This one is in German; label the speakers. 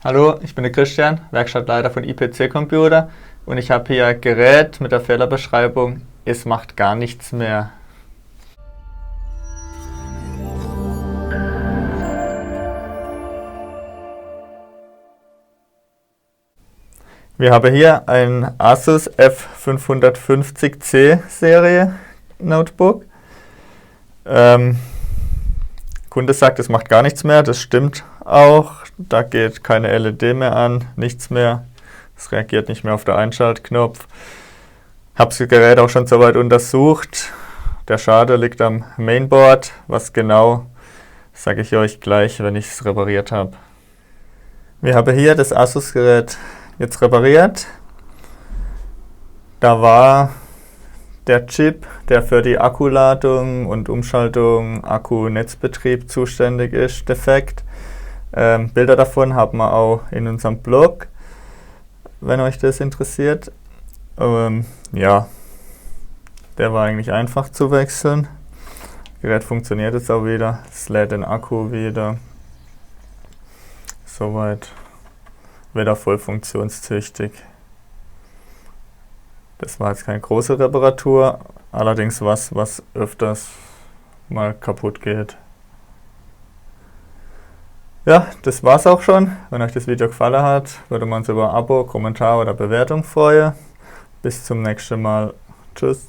Speaker 1: Hallo, ich bin der Christian, Werkstattleiter von IPC Computer und ich habe hier ein Gerät mit der Fehlerbeschreibung, es macht gar nichts mehr. Wir haben hier ein Asus F550C Serie Notebook. Kunde sagt, es macht gar nichts mehr, das stimmt auch. Da geht keine LED mehr an, nichts mehr. Es reagiert nicht mehr auf den Einschaltknopf. Habe das Gerät auch schon soweit untersucht. Der Schaden liegt am Mainboard. Was genau, sage ich euch gleich, wenn ich es repariert habe. Wir haben hier das Asus-Gerät jetzt repariert. Da war der Chip, der für die Akkuladung und Umschaltung Akku-Netzbetrieb zuständig ist, defekt. Bilder davon haben wir auch in unserem Blog, wenn euch das interessiert. Ja, der war eigentlich einfach zu wechseln. Das Gerät funktioniert jetzt auch wieder, es lädt den Akku wieder. Soweit wieder voll funktionstüchtig. Das war jetzt keine große Reparatur, allerdings was öfters mal kaputt geht. Ja, das war's auch schon. Wenn euch das Video gefallen hat, würde man uns über ein Abo, Kommentar oder Bewertung freuen. Bis zum nächsten Mal. Tschüss.